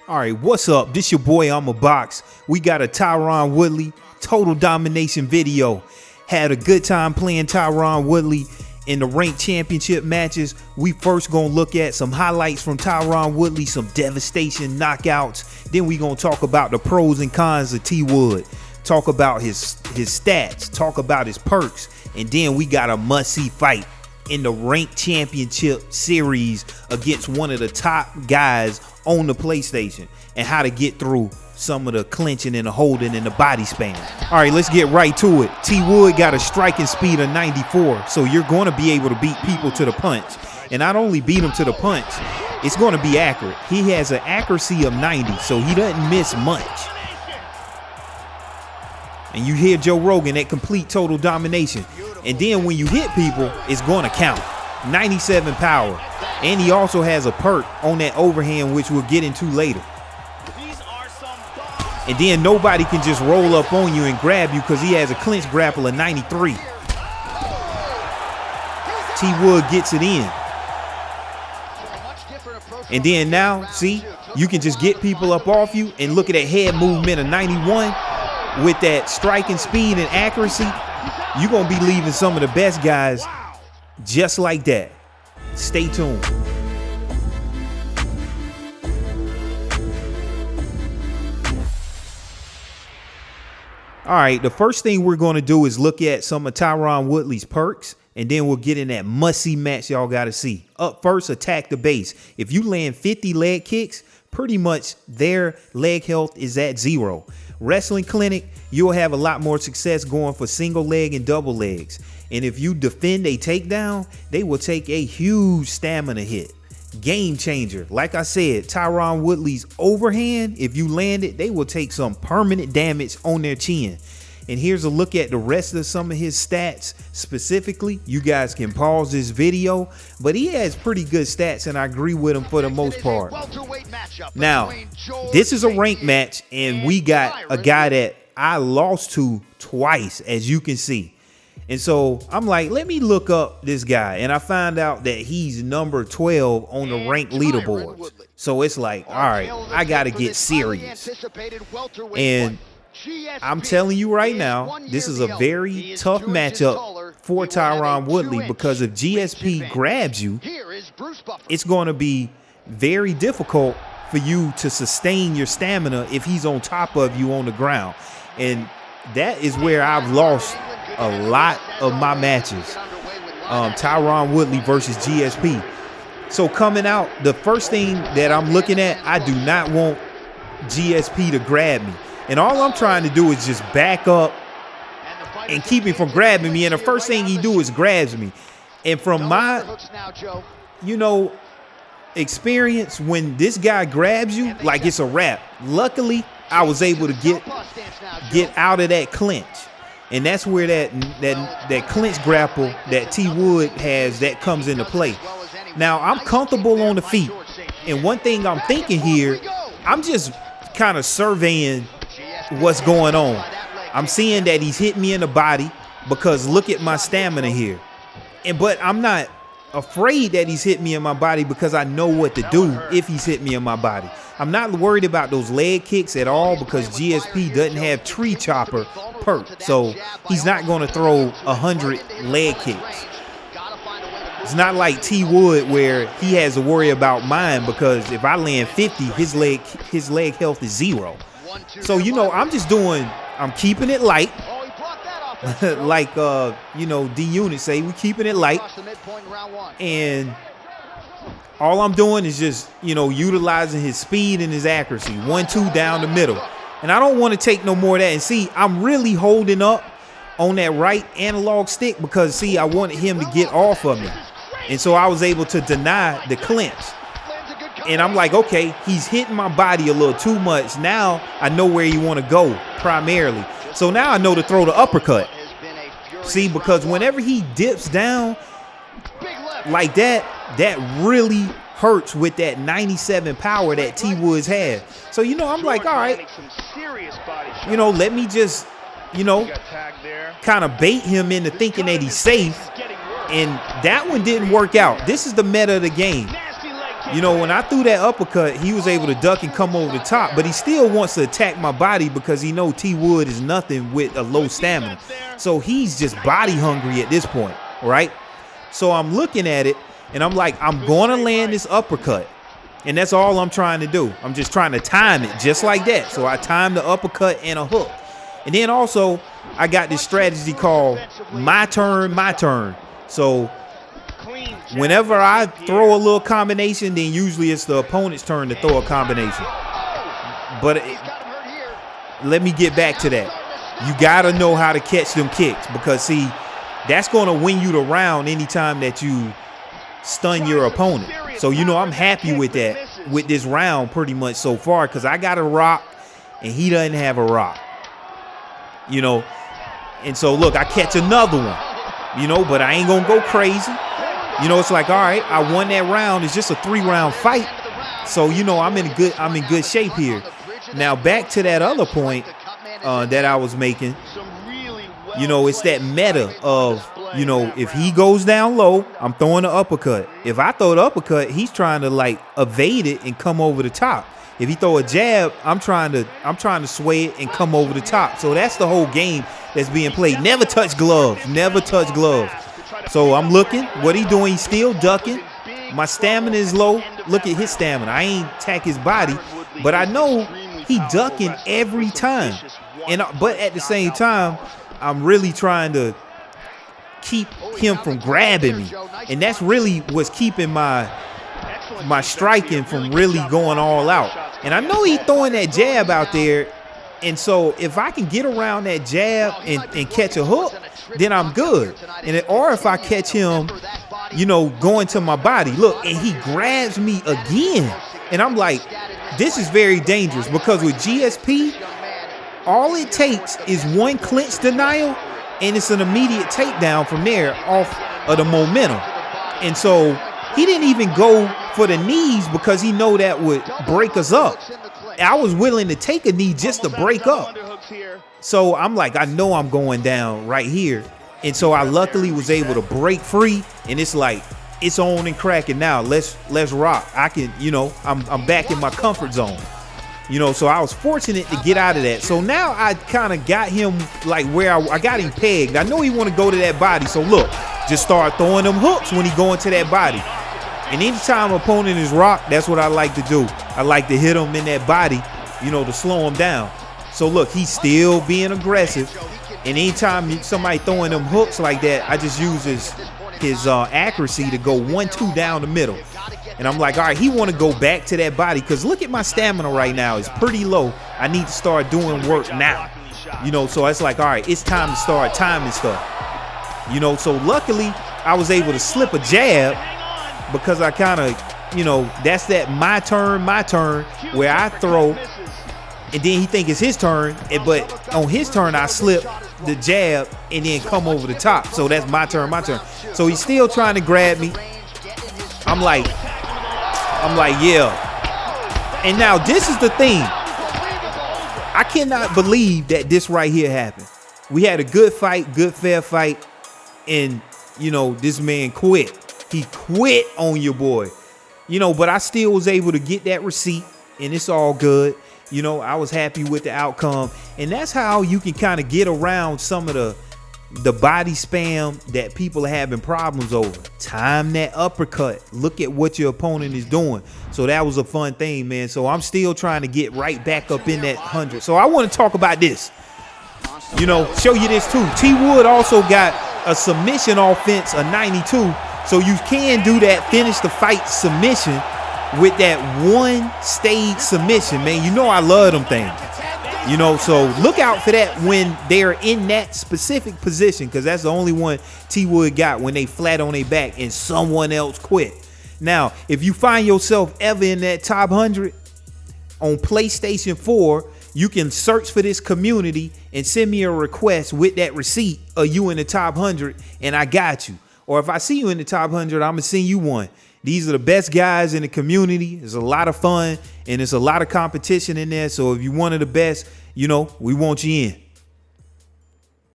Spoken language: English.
All right, what's up? This your boy, I'm a Box. We got a Tyron Woodley total domination video. Had a good time playing Tyron Woodley in the ranked championship matches. We first gonna look at some highlights from Tyron Woodley, some devastation knockouts. Then we gonna talk about the pros and cons of T Wood. Talk about his stats, talk about his perks, and then we got a must-see fight in the ranked championship series against one of the top guys on the PlayStation, and how to get through some of the clinching and the holding and the body spam. All right, let's get right to it. T Wood got a striking speed of 94, so you're going to be able to beat people to the punch. And not only beat them to the punch, it's going to be accurate. He has an accuracy of 90, so he doesn't miss much. And you hear Joe Rogan, that complete total domination. And then when you hit people, it's going to count. 97 power. And he also has a perk on that overhand, which we'll get into later. And then nobody can just roll up on you and grab you because he has a clinch grapple of 93. T Wood gets it in. And then now, see, you can just get people up off you, and look at that head movement of 91 with that striking speed and accuracy. You're going to be leaving some of the best guys just like that. Stay tuned. All right, the first thing we're going to do is look at some of Tyron Woodley's perks, and then we'll get in that must-see match y'all got to see. Up first, attack the base. If you land 50 leg kicks, pretty much their leg health is at 0. Wrestling Clinic, you'll have a lot more success going for single leg and double legs. And if you defend a takedown, they will take a huge stamina hit. Game changer. Like I said, Tyron Woodley's overhand, if you land it, they will take some permanent damage on their chin. And here's a look at the rest of some of his stats specifically. You guys can pause this video, but he has pretty good stats, and I agree with him for the most part. Now, this is a ranked match, and we got a guy that I lost to twice, as you can see. And so I'm like, let me look up this guy. And I found out that he's number 12 on the ranked leaderboards. So it's like, all right, I got to get serious. And I'm telling you right now, this is a very tough matchup for Tyron Woodley, because if GSP grabs you, it's going to be very difficult for you to sustain your stamina if he's on top of you on the ground. And that is where I've lost a lot of my matches. Tyron Woodley versus GSP. So coming out, the first thing that I'm looking at, I do not want GSP to grab me. And all I'm trying to do is just back up and keep him from grabbing me. And the first thing he do is grabs me. And from my, experience, when this guy grabs you, like it's a wrap. Luckily, I was able to get out of that clinch. And that's where that clinch grapple that T Wood has, that comes into play. Now, I'm comfortable on the feet. And one thing I'm thinking here, I'm just kind of surveying what's going on. I'm seeing that he's hitting me in the body, because look at my stamina here. But I'm not afraid that he's hit me in my body, because I know what to do if he's hit me in my body. I'm not worried about those leg kicks at all, because GSP doesn't have tree chopper perk, so he's not going to throw 100 leg kicks. It's not like T Wood where he has to worry about mine, because if I land 50, his leg health is 0. So I'm keeping it light. Like D Unit say, we keeping it light, and all I'm doing is just utilizing his speed and his accuracy. 1-2 down the middle, and I don't want to take no more of that. And see, I'm really holding up on that right analog stick, because see, I wanted him to get off of me, and so I was able to deny the clinch. And I'm like, okay, he's hitting my body a little too much. Now I know where you want to go primarily. So now I know to throw the uppercut. See, because whenever he dips down like that, that really hurts with that 97 power that T Woods had. So, I'm like, all right, let me just, kind of bait him into thinking that he's safe. And that one didn't work out. This is the meta of the game. You know, when I threw that uppercut, he was able to duck and come over the top, but he still wants to attack my body because he know T Wood is nothing with a low stamina. So he's just body hungry at this point, right? So I'm looking at it and I'm like, I'm going to land this uppercut. And that's all I'm trying to do. I'm just trying to time it just like that. So I timed the uppercut and a hook. And then also I got this strategy called my turn, my turn. So whenever I throw a little combination, then usually it's the opponent's turn to throw a combination. But let me get back to that. You got to know how to catch them kicks because, see, that's going to win you the round anytime that you stun your opponent. So, you know, I'm happy with that, with this round pretty much so far because I got a rock and he doesn't have a rock. You know, and so, look, I catch another one, you know, but I ain't going to go crazy. You know, it's like, all right, I won that round. It's just a 3-round fight. So, you know, I'm in good shape here. Now, back to that other point that I was making. You know, it's that meta of, you know, if he goes down low, I'm throwing the uppercut. If I throw the uppercut, he's trying to like evade it and come over the top. If he throw a jab, I'm trying to sway it and come over the top. So that's the whole game that's being played. Never touch gloves. Never touch gloves. So I'm looking. What he doing? He's still ducking. My stamina is low. Look at his stamina. I ain't attack his body, but I know he ducking every time. But at the same time, I'm really trying to keep him from grabbing me, and that's really what's keeping my striking from really going all out. And I know he's throwing that jab out there, and so if I can get around that jab and catch a hook, then I'm good. Or if I catch him, you know, going to my body, look, and he grabs me again, and I'm like, this is very dangerous because with GSP, all it takes is one clinch denial, and it's an immediate takedown from there off of the momentum. And so he didn't even go for the knees because he know that would break us up. I was willing to take a knee just to break up. So I'm like, I know I'm going down right here. And so I luckily was able to break free, and it's like, it's on and cracking now. Let's rock. I can, you know, I'm back in my comfort zone. You know, so I was fortunate to get out of that. So now I kind of got him like where I got him pegged. I know he want to go to that body. So look, just start throwing them hooks when he go into that body. And anytime opponent is rocked, that's what I like to do. I like to hit him in that body, you know, to slow him down. So look, he's still being aggressive. And anytime somebody throwing them hooks like that, I just use his accuracy to go 1-2 down the middle. And I'm like, all right, he want to go back to that body because look at my stamina right now. It's pretty low. I need to start doing work now. You know, so it's like, all right, it's time to start timing stuff. You know, so luckily I was able to slip a jab because I kind of, you know, that's that my turn where I throw and then he think it's his turn. But on his turn, I slip the jab and then come over the top. So that's my turn. So he's still trying to grab me. I'm like, yeah. And now this is the thing. I cannot believe that this right here happened. We had a good fight, good fair fight. And, you know, this man quit. He quit on your boy. You know, but I still was able to get that receipt and it's all good. You know, I was happy with the outcome. And that's how you can kind of get around some of the body spam that people are having problems over. Time that uppercut. Look at what your opponent is doing. So that was a fun thing, man. So I'm still trying to get right back up in that 100. So I want to talk about this. You know, show you this too. T Wood also got a submission offense, a 92. So you can do that finish the fight submission with that one stage submission, man. You know I love them things. You know, so look out for that when they're in that specific position, because that's the only one T Wood got, when they flat on their back and someone else quit. Now, if you find yourself ever in that top 100 on PlayStation 4, you can search for this community and send me a request with that receipt of you in the top 100, and I got you. Or if I see you in the top 100, I'm going to send you one. These are the best guys in the community. It's a lot of fun, and there's a lot of competition in there. So if you're one of the best, you know, we want you in.